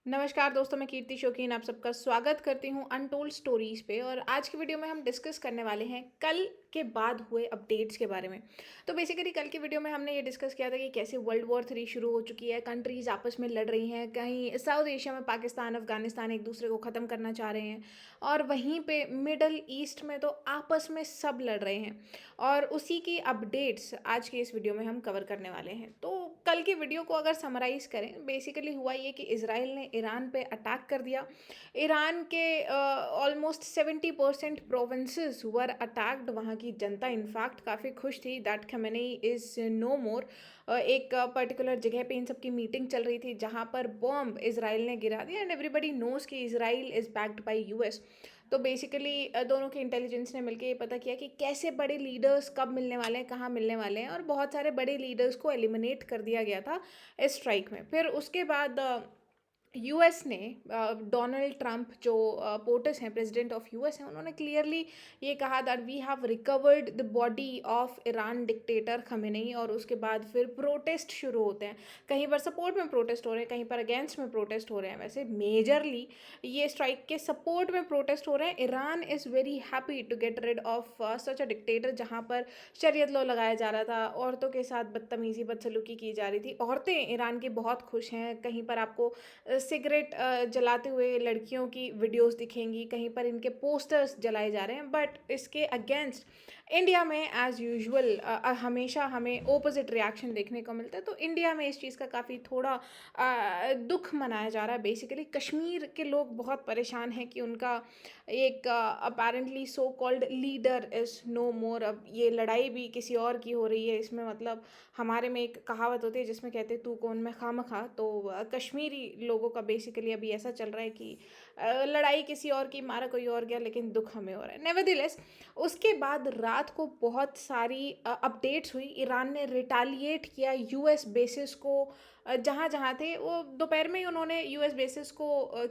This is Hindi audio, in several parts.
नमस्कार दोस्तों, मैं कीर्ति शौकीन आप सबका स्वागत करती हूँ अनटोल्ड स्टोरीज पे। और आज की वीडियो में हम डिस्कस करने वाले हैं कल के बाद हुए अपडेट्स के बारे में। तो बेसिकली कल की वीडियो में हमने ये डिस्कस किया था कि कैसे वर्ल्ड वॉर 3 शुरू हो चुकी है, कंट्रीज आपस में लड़ रही हैं, कहीं साउथ एशिया में पाकिस्तान अफगानिस्तान एक दूसरे को ख़त्म करना चाह रहे हैं, और वहीं पे मिडल ईस्ट में तो आपस में सब लड़ रहे हैं। और उसी की अपडेट्स आज की इस वीडियो में हम कवर करने वाले हैं। तो कल की वीडियो को अगर समराइज़ करें, बेसिकली हुआ ये कि इज़राइल ने ईरान पे अटैक कर दिया। ईरान के ऑलमोस्ट 70% प्रोविंसेस वर अटैक्ड। वहाँ की जनता इनफैक्ट काफ़ी खुश थी दैट खमेनी इज़ नो मोर। एक पर्टिकुलर जगह पे इन सब की मीटिंग चल रही थी जहाँ पर बॉम्ब इज़राइल ने गिरा दिया, एंड एवरीबडी नोज कि Israel is backed by US. तो बेसिकली दोनों के इंटेलिजेंस ने मिलकर ये पता किया कि कैसे बड़े लीडर्स कब मिलने वाले हैं, कहाँ मिलने वाले हैं, और बहुत सारे बड़े लीडर्स को एलिमिनेट कर दिया गया था इस स्ट्राइक में। फिर उसके बाद यूएस ने डोनाल्ड ट्रंप जो पोटस हैं, प्रेसिडेंट ऑफ यूएस हैं, उन्होंने क्लियरली ये कहा that we have recovered the body of Iran dictator Khamenei. और उसके बाद फिर प्रोटेस्ट शुरू होते हैं। कहीं पर सपोर्ट में प्रोटेस्ट हो रहे हैं, कहीं पर अगेंस्ट में प्रोटेस्ट हो रहे हैं। वैसे मेजरली ये स्ट्राइक के सपोर्ट में प्रोटेस्ट हो रहे हैं। Iran is very happy to get rid of such a dictator, जहाँ पर शरीयत लॉ लगाया जा रहा था, औरतों के साथ बदतमीजी बदसलूकी की जा रही थी। औरतें ईरान की बहुत खुश हैं। कहीं पर आपको सिगरेट जलाते हुए लड़कियों की वीडियोस दिखेंगी, कहीं पर इनके पोस्टर्स जलाए जा रहे हैं। बट इसके अगेंस्ट इंडिया में एज़ यूजुअल हमेशा हमें ओपोजिट रिएक्शन देखने को मिलता है। तो इंडिया में इस चीज़ का काफ़ी थोड़ा दुख मनाया जा रहा है। बेसिकली कश्मीर के लोग बहुत परेशान हैं कि उनका एक apparently so called leader is no more. अब ये लड़ाई भी किसी और की हो रही है इसमें। मतलब हमारे में एक कहावत होती है जिसमें कहते हैं तू कौन मैं खामखा। तो कश्मीरी लोगों का बेसिकली अभी ऐसा चल रहा है कि लड़ाई किसी और की, मारा कोई और गया, लेकिन दुख हमें हो रहा है। नेवरदलेस उसके बाद रात को बहुत सारी अपडेट्स हुई। ईरान ने रिटालिएट किया यूएस बेसिस को। जहाँ जहाँ थे वो दोपहर में ही उन्होंने यूएस बेसिस को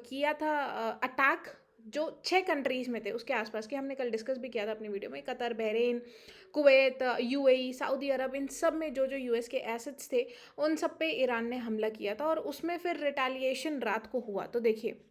किया था अटैक, जो 6 कंट्रीज में थे उसके आसपास के। हमने कल डिस्कस भी किया था अपनी वीडियो में। Qatar, Bahrain, Kuwait, UAE, Saudi Arabia, इन सब में जो जो यूएस के एसेट्स थे उन सब पे ईरान ने हमला किया था, और उसमें फिर रिटालिएशन रात को हुआ। तो देखिए,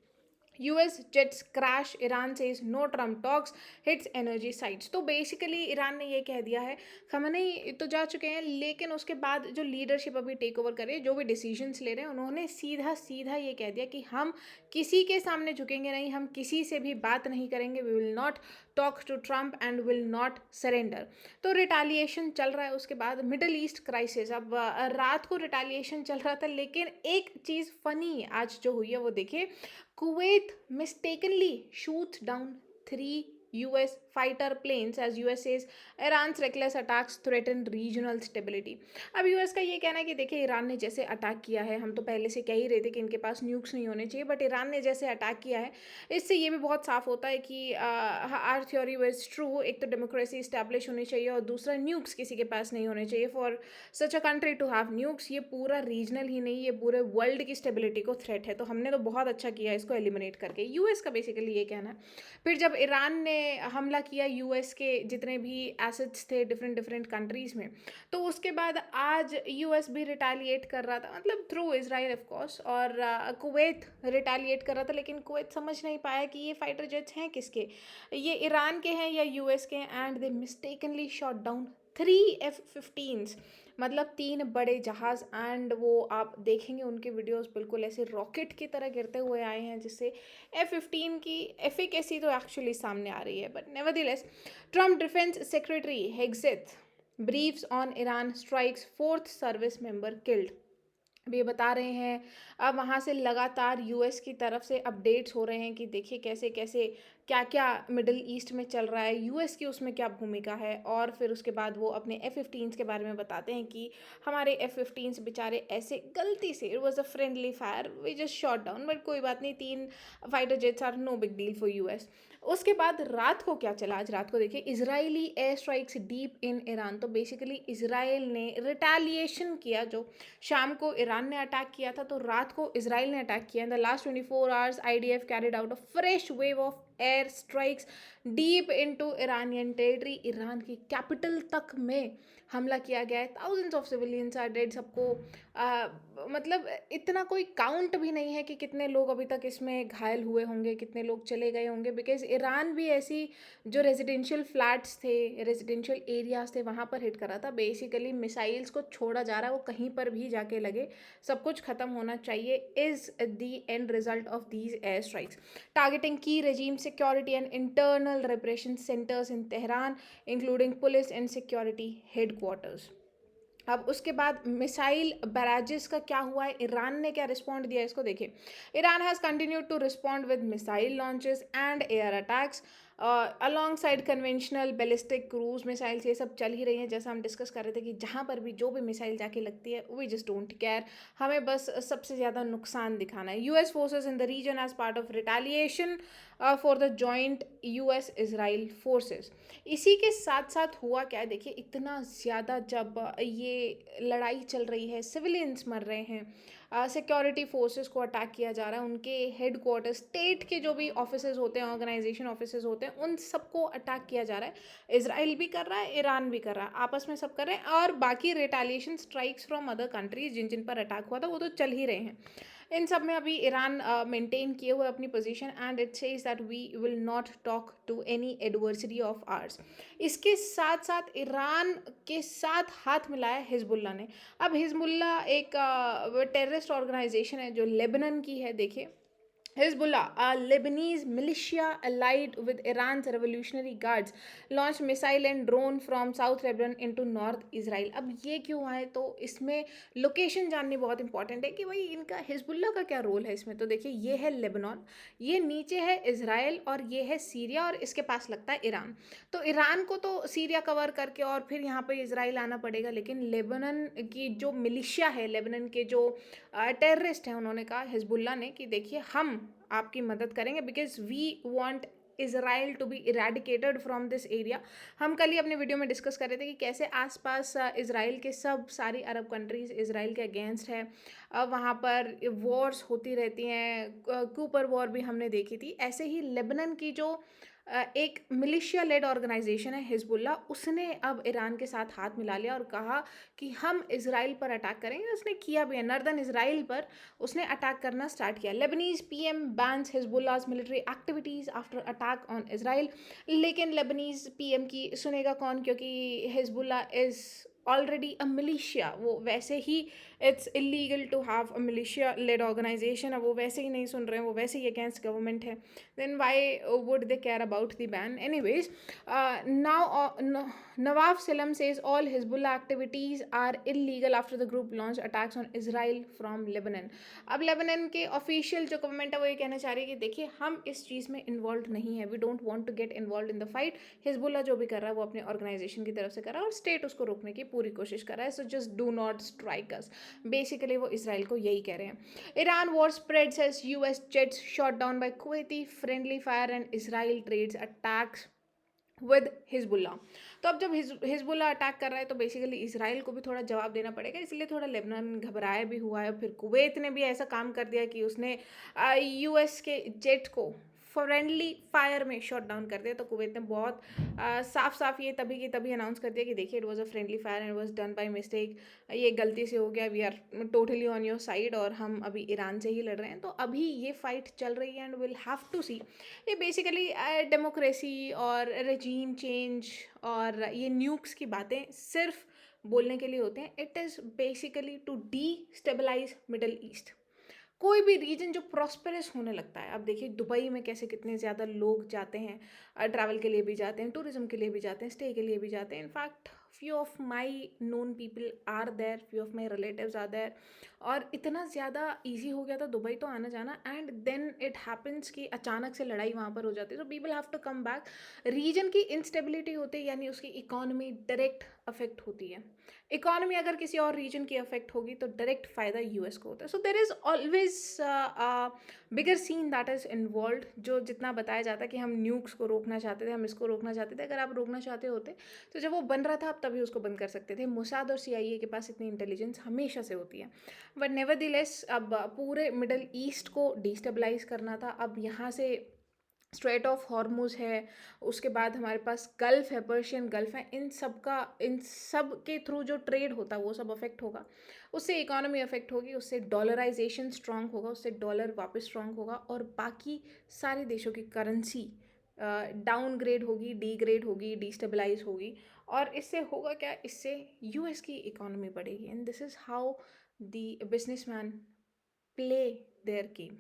US jets crash, Iran says no Trump talks, hits energy sites. तो बेसिकली ईरान ने ये कह दिया है खamenei तो जा चुके हैं, लेकिन उसके बाद जो लीडरशिप अभी टेक ओवर करे, जो भी डिसीजंस ले रहे हैं, उन्होंने सीधा सीधा ये कह दिया कि हम किसी के सामने झुकेंगे नहीं, हम किसी से भी बात नहीं करेंगे, we will not talk to Trump and will not surrender. तो रिटालिएशन चल रहा है। उसके बाद मिडल ईस्ट क्राइसिस। अब रात को रिटालिएशन चल रहा था, लेकिन एक चीज़ फनी आज जो हुई है वो देखिए। Kuwait mistakenly shoots down 3 US fighter planes as US says Iran's reckless attacks threaten regional stability। अब यूएस का ये कहना है कि देखिए, ईरान ने जैसे अटैक किया है, हम तो पहले से कह ही रहे थे कि इनके पास न्यूक्स नहीं होने चाहिए, बट ईरान ने जैसे अटैक किया है, इससे ये भी बहुत साफ होता है कि आर थ्योरी वाज ट्रू। एक तो डेमोक्रेसी इस्टेब्लिश होनी चाहिए, और दूसरा न्यूक्स किसी के पास नहीं होने चाहिए for such a country to have nukes. ये पूरा रीजनल ही नहीं, ये पूरे वर्ल्ड की स्टेबिलिटी को थ्रेट है। तो हमने तो बहुत अच्छा किया इसको एलिमिनेट करके, यूएस का बेसिकली ये कहना है। फिर जब ईरान ने हमला किया यूएस के जितने भी एसेट्स थे डिफरेंट डिफरेंट कंट्रीज में, तो उसके बाद आज यूएस भी रिटालिएट कर रहा था, मतलब थ्रू इजराइल ऑफ कोर्स। और कुवैत रिटालिएट कर रहा था, लेकिन कुवैत समझ नहीं पाया कि ये फाइटर जेट्स हैं किसके, ये ईरान के हैं या यूएस के हैं। And they mistakenly shot down 3 F-15s, मतलब 3 बड़े जहाज़। एंड वो आप देखेंगे उनके वीडियोस बिल्कुल ऐसे रॉकेट की तरह गिरते हुए आए हैं, जिससे F-15 की एफिकेसी तो एक्चुअली सामने आ रही है। But nevertheless Trump defence secretary Hegseth briefs on Iran strikes, 4th service member killed. अब ये बता रहे हैं, अब वहाँ से लगातार यूएस की तरफ से अपडेट्स हो रहे हैं कि देखिए कैसे कैसे क्या क्या मिडल ईस्ट में चल रहा है, यूएस की उसमें क्या भूमिका है। और फिर उसके बाद वो अपने F-15s के बारे में बताते हैं कि हमारे F-15s बेचारे ऐसे गलती से, it was a friendly fire, we just shot down, but कोई बात नहीं, 3 fighter jets are no big deal for US. उसके बाद रात को क्या चला, आज रात को देखिए, Israeli air strikes deep in Iran. तो बेसिकली इसराइल ने रिटालिएशन किया। जो शाम को ईरान ने अटैक किया था, तो रात को इसराइल ने अटैक किया। In the last 24 hours IDF carried out a fresh wave of air strikes deep into Iranian territory. Iran की कैपिटल तक में हमला किया गया है। Thousands of civilians are dead. सबको मतलब इतना कोई काउंट भी नहीं है कि कितने लोग अभी तक इसमें घायल हुए होंगे, कितने लोग चले गए होंगे, बिकॉज़ ईरान भी ऐसी जो रेज़िडेंशियल फ्लैट्स थे, रेज़िडेंशियल एरियाज़ थे, वहाँ पर हिट कर रहा था। बेसिकली मिसाइल्स को छोड़ा जा रहा है, वो कहीं पर भी जाके लगे, सब कुछ खत्म होना चाहिए is the end result of these air strikes. Targeting की regime security and internal repression centers in Tehran, including police and security headquarters. अब उसके बाद मिसाइल बैराजेस का क्या हुआ है, ईरान ने क्या रिस्पॉन्ड दिया है, इसको देखिए। Iran has continued to respond with missile launches and air attacks alongside conventional ballistic cruise missiles, ये सब चल ही रही हैं। जैसा हम डिस्कस कर रहे थे कि जहाँ पर भी जो भी मिसाइल जाके लगती है, वी जस्ट डोंट केयर, हमें बस सबसे ज़्यादा नुकसान दिखाना है। US forces in the region as part of retaliation for the joint US Israel forces. इसी के साथ साथ हुआ क्या है, देखिए, इतना ज़्यादा जब ये लड़ाई चल रही है, सिविलियंस मर रहे हैं, सिक्योरिटी फोर्सेस को अटैक किया जा रहा है, उनके हेड क्वार्टर, स्टेट के जो भी ऑफिसेज होते हैं, ऑर्गेनाइजेशन ऑफिसेज होते हैं, उन सबको अटैक किया जा रहा है। इसराइल भी कर रहा है, ईरान भी कर रहा है, आपस में सब कर रहे हैं, और बाकी retaliation strikes from other countries जिन जिन पर अटैक हुआ था वो तो चल ही रहे हैं। इन सब में अभी ईरान मेंटेन किए हुए अपनी position, and it says that we will not talk to any adversary of ours. इसके साथ साथ ईरान के साथ हाथ मिलाया हिजबुल्ला ने। अब हिजबुल्ला एक टेररिस्ट ऑर्गेनाइजेशन है जो लेबनान की है। देखिए, Hezbollah, a Lebanese militia allied with Iran's Revolutionary Guards, launched missile and drone from South Lebanon into North Israel. अब ये क्यों आए, तो इसमें लोकेशन जाननी बहुत इंपॉर्टेंट है कि भाई इनका हिजबुल्ला का क्या रोल है इसमें। तो देखिए, ये है लेबनान, ये नीचे है इसराइल, और ये है सीरिया, और इसके पास लगता है ईरान। तो ईरान को तो सीरिया कवर करके और फिर यहाँ पे इसराइल आना पड़ेगा, लेकिन लेबनान की जो मिलिशिया है, लेबनान के जो टेररिस्ट हैं, उन्होंने कहा हिजबुल्ला ने कि देखिए, हम आपकी मदद करेंगे because we want Israel to be eradicated from this area. हम कल ही अपने वीडियो में डिस्कस कर रहे थे कि कैसे आसपास इसराइल के सब सारी अरब कंट्रीज़ इसराइल के अगेंस्ट है, वहाँ पर वॉर्स होती रहती हैं, कूपर वॉर भी हमने देखी थी। ऐसे ही लेबनान की जो एक मिलिशिया लेड ऑर्गेनाइजेशन है हिजबुल्ला, उसने अब ईरान के साथ हाथ मिला लिया और कहा कि हम इसराइल पर अटैक करेंगे। उसने किया भी है, नॉर्दर्न इसराइल पर उसने अटैक करना स्टार्ट किया। Lebanese PM bans Hezbollah's military activities after attack on Israel. लेकिन लेबनीज पीएम की सुनेगा कौन, क्योंकि Hezbollah is already a militia, वो वैसे ही it's illegal to have a militia led organisation. अब वो वैसे ही नहीं सुन रहे हैं, वो वैसे ही अगेंस्ट गवर्नमेंट है, then why would they care about the ban. Anyways, now Nawaf Salam says all Hezbollah activities are illegal after the group launch attacks on Israel from Lebanon. अब लेबनन के ऑफिशियल जो गवर्नमेंट है वो ये कहना चाह रही है कि देखिए, हम इस चीज़ में इन्वॉल्व नहीं है, we don't want to get involve in the fight. Hezbollah जो भी कर रहा है वो अपने ऑर्गेनाइजेशन की तरफ से कर रहा है, और स्टेट उसको रोकने की पूरी कोशिश कर रहा है। So just do not strike us, basically वो इसराइल को यही कह रहे हैं। Iran war spreads as US jets shot down by Kuwaiti friendly fire and Israel trades attacks with Hezbollah. तो अब जब हिजबुल्ला अटैक कर रहा है, तो बेसिकली इसराइल को भी थोड़ा जवाब देना पड़ेगा, इसलिए थोड़ा लेबनान घबराया भी हुआ है। फिर कुवैत ने भी ऐसा काम कर दिया कि उसने यूएस के जेट को फ्रेंडली फायर में शॉट डाउन कर दिया। तो कुवैत ने बहुत साफ साफ ये तभी की तभी अनाउंस कर दिया कि देखिए, it was a friendly fire and was done by mistake, ये गलती से हो गया, we are totally on your side, और हम अभी ईरान से ही लड़ रहे हैं। तो अभी ये फाइट चल रही है, एंड विल हैव टू सी। ये बेसिकली डेमोक्रेसी और रेजीम चेंज और ये न्यूक्स की बातें सिर्फ बोलने के लिए होते हैं। It is basically to destabilize Middle East. कोई भी रीजन जो प्रॉस्पेरस होने लगता है, अब देखिए दुबई में कैसे कितने ज़्यादा लोग जाते हैं, ट्रैवल के लिए भी जाते हैं, टूरिज्म के लिए भी जाते हैं, स्टे के लिए भी जाते हैं। In fact few of my known people are there, few of my relatives are there, और इतना ज़्यादा ईजी हो गया था दुबई तो आना जाना, एंड देन इट हैपन्स कि अचानक से लड़ाई वहाँ पर हो जाती है, तो people have to come back. Region की इंस्टेबिलिटी होती है, यानी उसकी इकोनॉमी डायरेक्ट अफेक्ट होती है। इकोनॉमी अगर किसी और रीजन की अफेक्ट होगी तो डायरेक्ट फ़ायदा यूएस को होता है। So there is always bigger scene that is involve. जो जितना बताया जाता है कि हम न्यूक्स को रोकना चाहते थे, हम इसको रोकना चाहते थे, अगर आप रोकना चाहते होते तो जब वो बन रहा था आप तभी उसको बंद कर सकते थे। मोसाद और सीआईए के पास इतनी इंटेलिजेंस हमेशा से होती है। बट नेवरदिलेस अब पूरे मिडल ईस्ट को डिस्टेबलाइज करना था। अब यहाँ से स्ट्रेट ऑफ हॉर्मुज़ है, उसके बाद हमारे पास गल्फ़ है, पर्शियन गल्फ़ है, इन सब के थ्रू जो ट्रेड होता है वो सब अफ़ेक्ट होगा। उससे इकोनॉमी अफ़ेक्ट होगी, उससे डॉलराइज़ेशन स्ट्रॉन्ग होगा, उससे डॉलर वापस स्ट्रॉन्ग होगा और बाकी सारे देशों की करेंसी डाउनग्रेड होगी, डीग्रेड होगी, डिस्टेबलाइज़ होगी और इससे होगा क्या? इससे यूएस की इकोनॉमी बढ़ेगी and this is how the businessman play their game.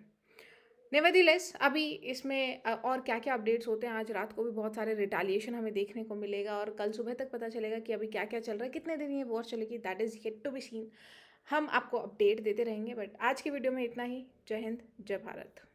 Nevertheless अभी इसमें और क्या-क्या अपडेट्स होते हैं, आज रात को भी बहुत सारे रिटेलिएशन हमें देखने को मिलेगा और कल सुबह तक पता चलेगा कि अभी क्या-क्या चल रहा है, कितने दिन ये वॉर चलेगी, that is yet to be seen. हम आपको अपडेट देते रहेंगे बट आज की वीडियो में इतना ही। जय हिंद, जय भारत।